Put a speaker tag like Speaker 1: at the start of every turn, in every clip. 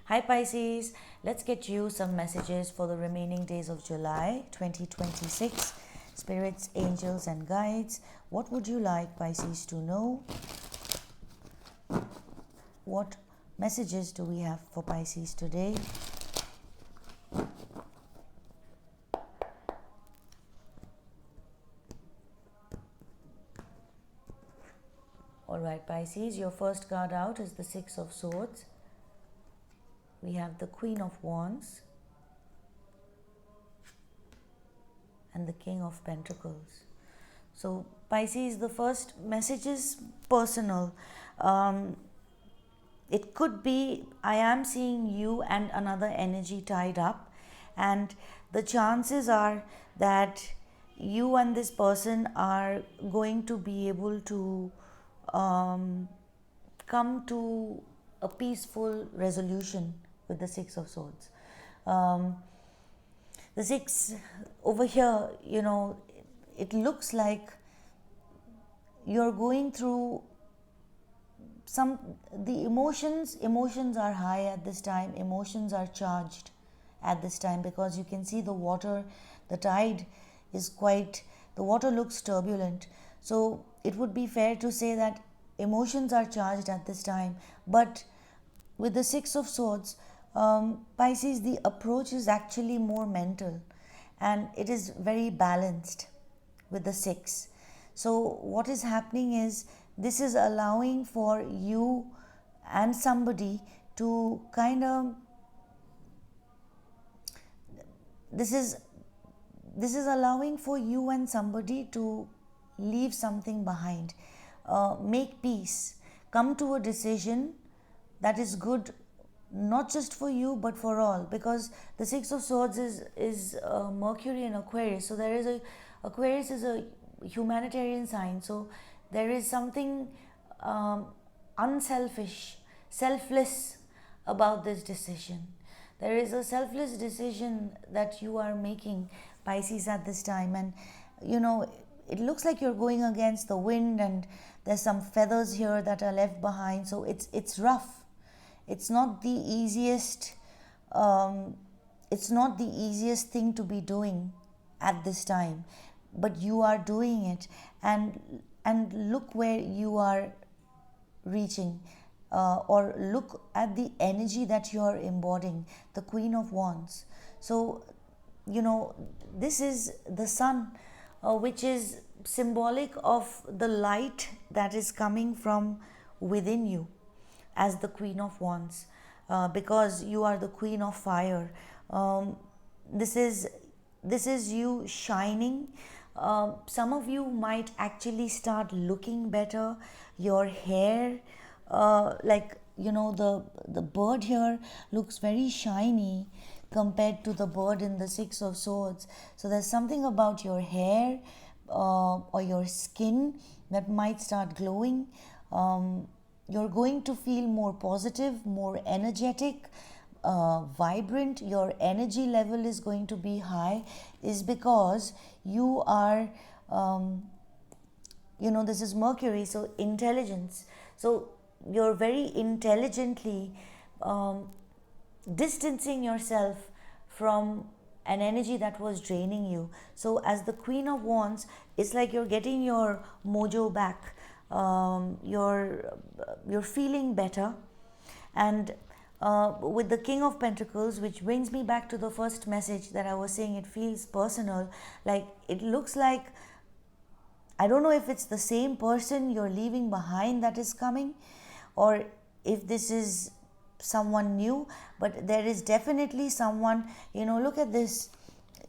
Speaker 1: Hi Pisces, let's get you some messages for the remaining days of July 2026. Spirits, angels, and guides. What would you like Pisces to know? What messages do we have for Pisces today? Alright, Pisces, your first card out is the Six of Swords. We have the Queen of Wands and the King of Pentacles. So, Pisces, the first message is personal. It could be I am seeing you and another energy tied up, and the chances are that you and this person are going to be able to come to a peaceful resolution with the Six of Swords. Um, the six over here, it looks like you're going through some the emotions are high at this time, emotions are charged at this time, because you can see the water, the tide is quite, the water looks turbulent. So it would be fair to say that emotions are charged at this time. But with the Six of Swords, Pisces, the approach is actually more mental and it is very balanced with the six. So, what is happening is this is allowing for you and somebody to kind of, this is allowing for you and somebody to leave something behind, make peace, come to a decision that is good, not just for you but for all, because the Six of Swords is Mercury in Aquarius. So there is a, Aquarius is a humanitarian sign, so there is something unselfish, selfless about this decision. There is a selfless decision that you are making, Pisces, at this time. And it looks like you're going against the wind, and there's some feathers here that are left behind, so it's rough. It's not the easiest thing to be doing at this time, but you are doing it, and look where you are reaching, or look at the energy that you are embodying, the Queen of Wands. So this is the sun, which is symbolic of the light that is coming from within you as the Queen of Wands, because you are the Queen of Fire. This is you shining. Some of you might actually start looking better. Your hair, the bird here looks very shiny compared to the bird in the Six of Swords. So there's something about your hair or your skin that might start glowing. You're going to feel more positive, more energetic, vibrant. Your energy level is going to be high, is because you are, this is Mercury, so intelligence. So you're very intelligently distancing yourself from an energy that was draining you. So as the Queen of Wands, it's like you're getting your mojo back. You're feeling better. And with the King of Pentacles, which brings me back to the first message that I was saying, it feels personal. Like it looks like, I don't know if it's the same person you're leaving behind that is coming, or if this is someone new, but there is definitely someone. Look at this.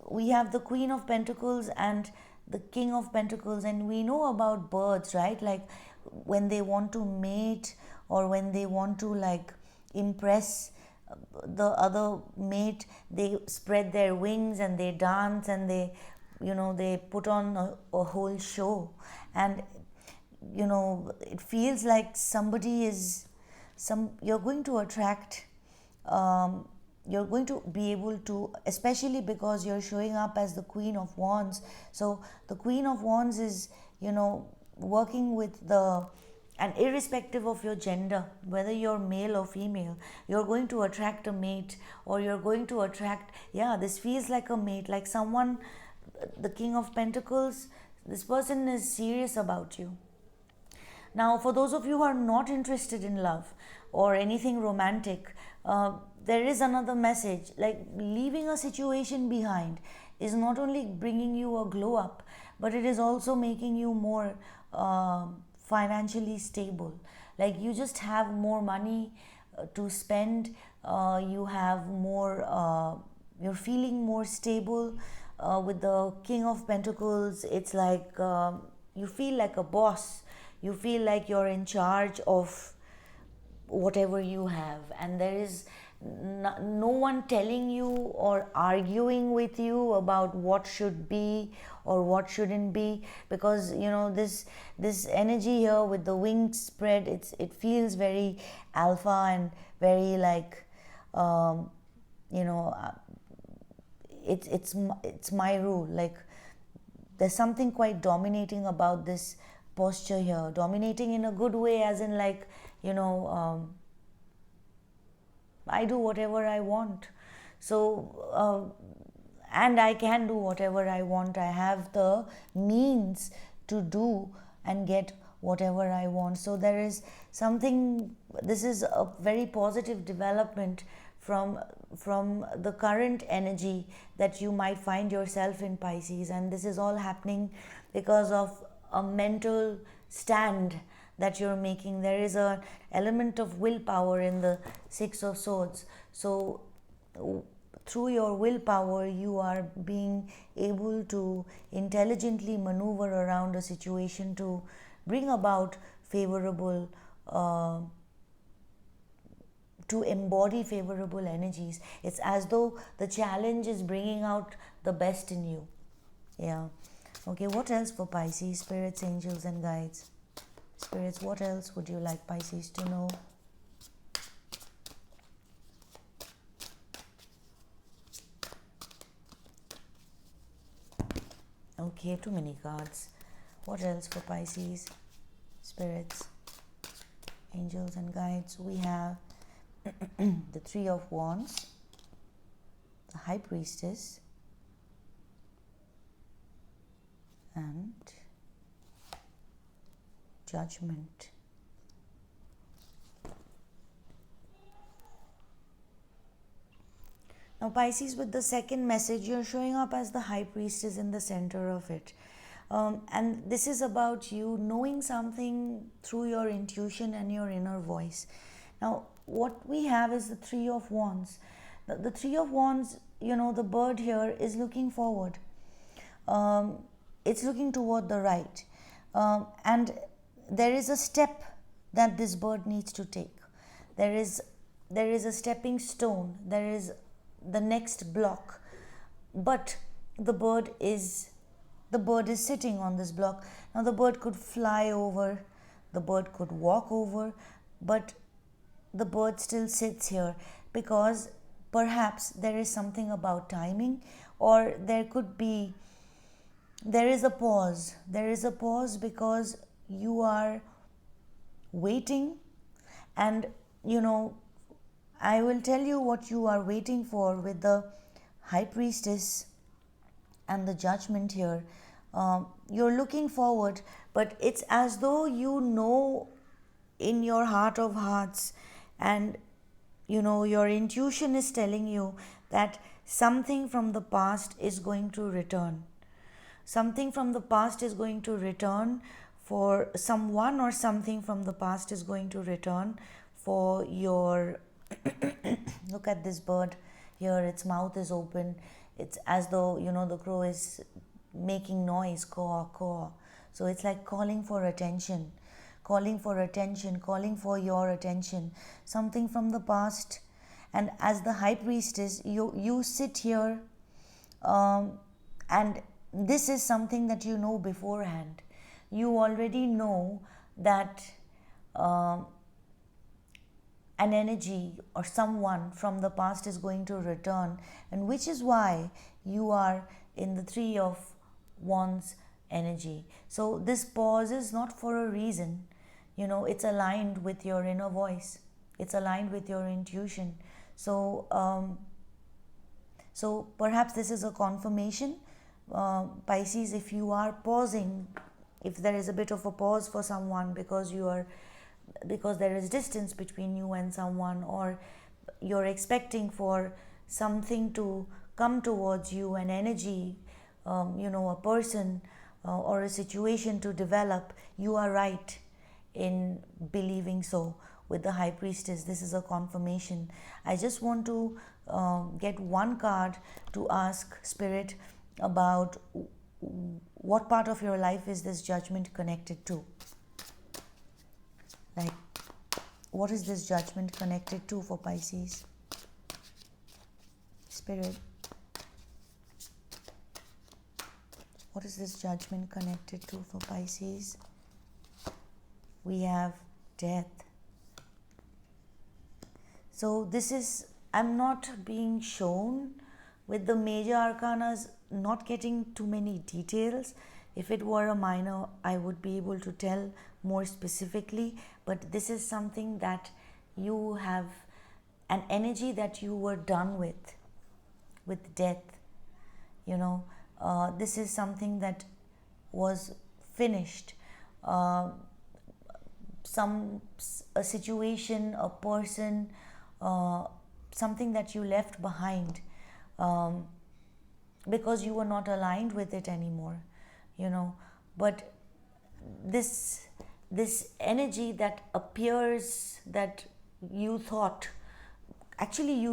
Speaker 1: We have the Queen of Pentacles and the King of Pentacles, and we know about birds, right? Like when they want to mate, or when they want to impress the other mate, they spread their wings and they dance, and they put on a whole show. And it feels like you're going to attract, you're going to be able to, especially because you're showing up as the Queen of Wands. So the Queen of Wands is working with the And irrespective of your gender, whether you're male or female, you're going to attract a mate, or you're going to attract, yeah, this feels like a mate, like someone, the King of Pentacles, this person is serious about you. Now, for those of you who are not interested in love or anything romantic, there is another message, like leaving a situation behind is not only bringing you a glow up, but it is also making you more financially stable. Like you just have more money to spend, you have more, you're feeling more stable. With the King of Pentacles, it's like you feel like a boss, you feel like you're in charge of whatever you have, and there is no one telling you or arguing with you about what should be or what shouldn't be, because this energy here with the wings spread, it feels very alpha and very like um, you know it's my rule. Like there's something quite dominating about this posture here, dominating in a good way, as in like I do whatever I want. So and I can do whatever I want. I have the means to do and get whatever I want. So there is something, this is a very positive development from the current energy that you might find yourself in, Pisces, and this is all happening because of a mental stand that you're making. There is an element of willpower in the Six of Swords. So through your willpower, you are being able to intelligently maneuver around a situation to bring about favorable to embody favorable energies. It's as though the challenge is bringing out the best in you. Yeah. Okay, what else for Pisces? Spirits, angels, and guides. Spirits, what else would you like Pisces to know? Okay, too many cards. What else for Pisces? Spirits, angels, and guides. We have the Three of Wands, the High Priestess, and Judgment. Now Pisces, with the second message, you're showing up as the High Priestess in the center of it. And this is about you knowing something through your intuition and your inner voice. Now, what we have is the Three of Wands. The Three of Wands, the bird here is looking forward. It's looking toward the right. And there is a step that this bird needs to take. There is a stepping stone. There is the next block. But the bird is sitting on this block. Now the bird could fly over, the bird could walk over, but the bird still sits here because perhaps there is something about timing, or there is a pause. There is a pause because you are waiting, and I will tell you what you are waiting for with the High Priestess and the Judgment here. You're looking forward, but it's as though in your heart of hearts, and your intuition is telling you that something from the past is going to return. Something from the past is going to return for someone, or something from the past is going to return for your look at this bird here, its mouth is open. It's as though the crow is making noise, caw caw. So it's like calling for attention, calling for your attention, something from the past. And as the High Priestess, you sit here, and this is something that you know beforehand. You already know that an energy or someone from the past is going to return, and which is why you are in the Three of Wands energy. So this pause is not for a reason. it's aligned with your inner voice, it's aligned with your intuition. So so perhaps this is a confirmation, Pisces, if you are pausing, if there is a bit of a pause for someone because there is distance between you and someone, or you're expecting for something to come towards you, an energy, a person, or a situation to develop, you are right in believing so. With the High Priestess, this is a confirmation. I just want to get one card to ask Spirit about what part of your life is this judgment connected to. Like, what is this judgment connected to for Pisces? Spirit, what is this judgment connected to for Pisces? We have death. So this is, I'm not being shown with the major arcanas, not getting too many details. If it were a minor, I would be able to tell more specifically, but this is something that you have, an energy that you were done with death. This is something that was finished. A situation, a person, something that you left behind, because you were not aligned with it anymore, but this energy that appears, that you thought, actually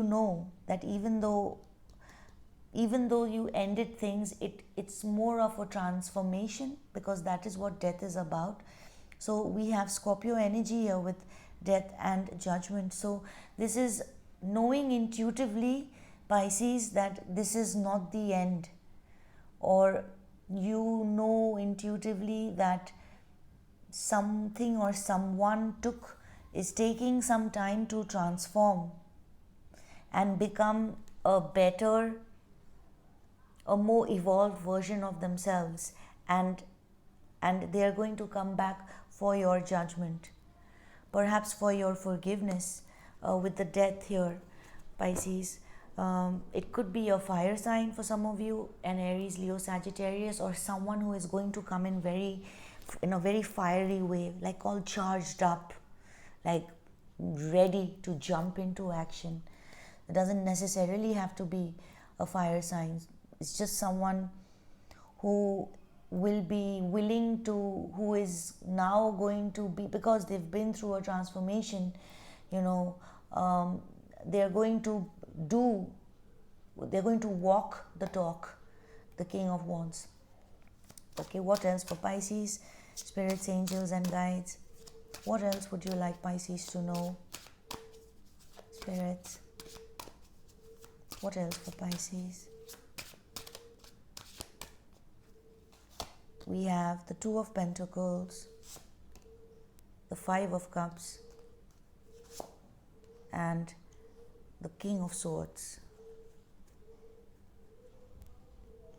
Speaker 1: that even though you ended things, it's more of a transformation, because that is what death is about. So we have Scorpio energy here with death and judgment. So this is knowing intuitively, Pisces, that this is not the end, or you know intuitively that something or someone is taking some time to transform and become a better, a more evolved version of themselves, and they are going to come back for your judgment, perhaps for your forgiveness. With the death here, Pisces, it could be a fire sign for some of you, an Aries, Leo, Sagittarius, or someone who is going to come in a very fiery way, like all charged up, like ready to jump into action. It doesn't necessarily have to be a fire sign. It's just someone who will be willing to, who is now going to be, because they've been through a transformation, they're going to walk the talk, the King of Wands. Okay, what else for Pisces? Spirits, angels and guides. What else would you like Pisces to know? Spirits, what else for Pisces? We have the Two of Pentacles, the Five of Cups, and the King of Swords.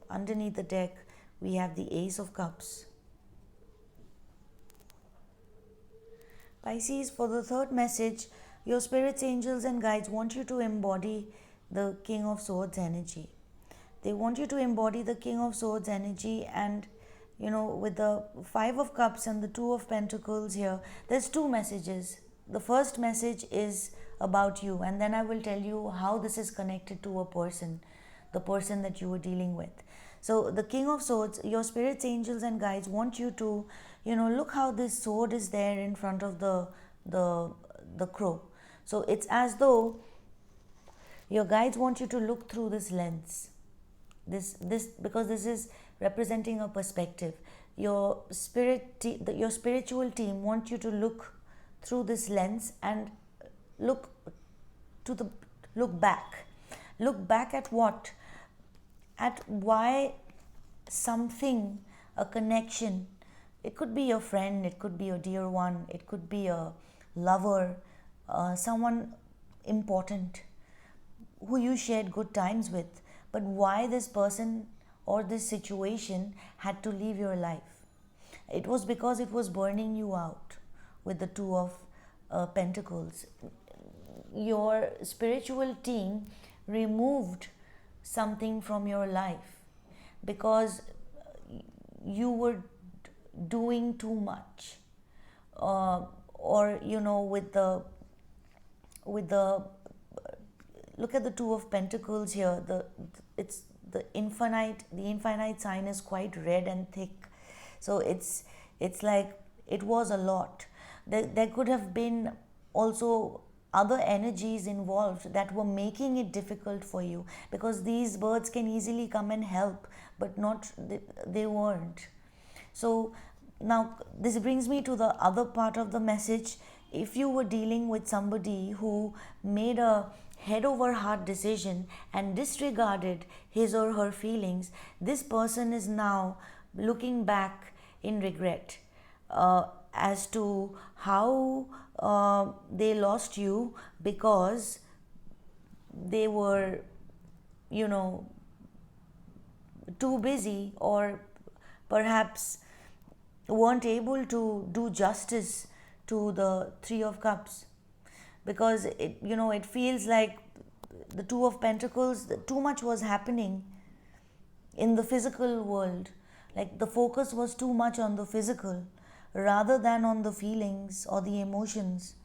Speaker 1: Underneath the deck, we have the Ace of Cups. Pisces, for the third message, your spirits, angels and guides want you to embody the King of Swords energy. They want you to embody the King of Swords energy, and with the Five of Cups and the Two of Pentacles here, there's two messages. The first message is about you, and then I will tell you how this is connected to a person, the person that you were dealing with. So the King of Swords, your spirits, angels and guides want you to, look how this sword is there in front of the crow. So it's as though your guides want you to look through this lens. This because this is representing a perspective. Your spiritual team want you to look through this lens and look back. Look back at what? At why something, a connection. It could be your friend, it could be a dear one, it could be a lover, someone important who you shared good times with, but why this person or this situation had to leave your life. It was because it was burning you out, with the Two of Pentacles. Your spiritual team removed something from your life because you were doing too much, or with the look at the Two of Pentacles here. It's the infinite sign is quite red and thick, so it's like it was a lot. There could have been also other energies involved that were making it difficult for you, because these birds can easily come and help, but they weren't. So now this brings me to the other part of the message. If you were dealing with somebody who made a head over heart decision and disregarded his or her feelings, this person is now looking back in regret as to how they lost you, because they were, too busy, or perhaps weren't able to do justice to the Three of Cups, because it feels like the Two of Pentacles, too much was happening in the physical world. Like the focus was too much on the physical rather than on the feelings or the emotions,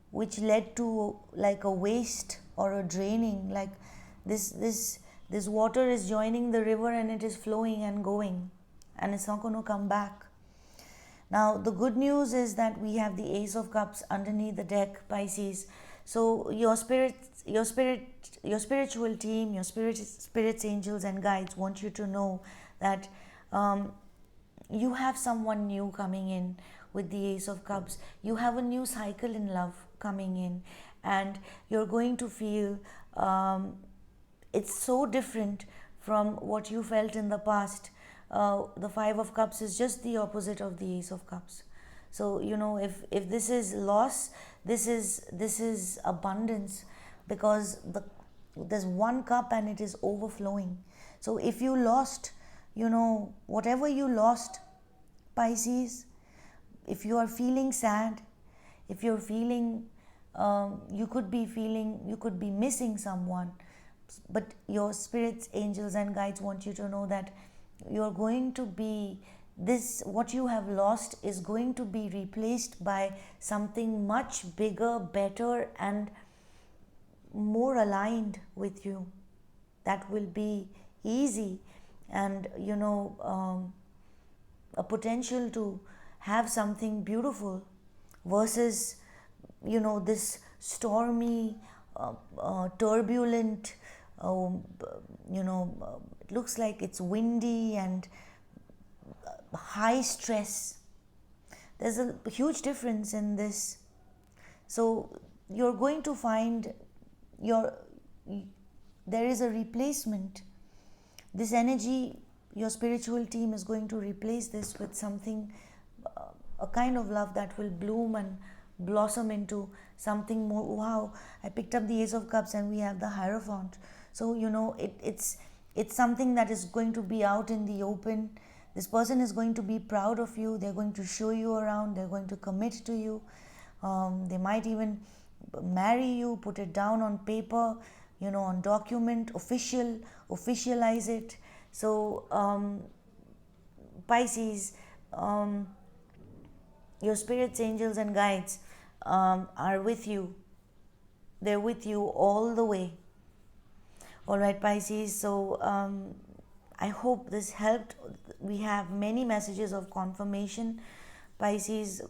Speaker 1: which led to like a waste or a draining. Like this water is joining the river and it is flowing and going, and it's not going to come back. Now the good news is that we have the Ace of Cups underneath the deck, Pisces. So your spiritual team, your spirits, angels and guides want you to know that you have someone new coming in with the Ace of Cups. You have a new cycle in love coming in, and you're going to feel it's so different from what you felt in the past. The Five of Cups is just the opposite of the Ace of Cups. So if this is loss, this is abundance, because there's one cup and it is overflowing. So if you lost, whatever you lost, Pisces, if you are feeling sad, if you're feeling you could be missing someone, but your spirits, angels and guides want you to know that you're going to be what you have lost is going to be replaced by something much bigger, better and more aligned with you, that will be easy, and a potential to have something beautiful, versus this stormy, turbulent, it looks like it's windy and high stress. There's a huge difference in this. So you're going to find there is a replacement. This energy, your spiritual team is going to replace this with something, a kind of love that will bloom and blossom into something more. Wow, I picked up the Ace of Cups and we have the Hierophant. So it's something that is going to be out in the open. This person is going to be proud of you. They're going to show you around. They're going to commit to you. They might even marry you, put it down on paper, on document, officialize it. So Pisces, your spirits, angels and guides are with you. They're with you all the way. Alright, Pisces, so I hope this helped. We have many messages of confirmation, Pisces.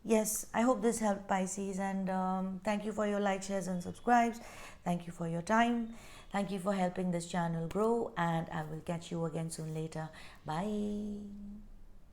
Speaker 1: Yes, I hope this helped, Pisces, and thank you for your likes, shares and subscribes. Thank you for your time. Thank you for helping this channel grow, and I will catch you again soon later. Bye.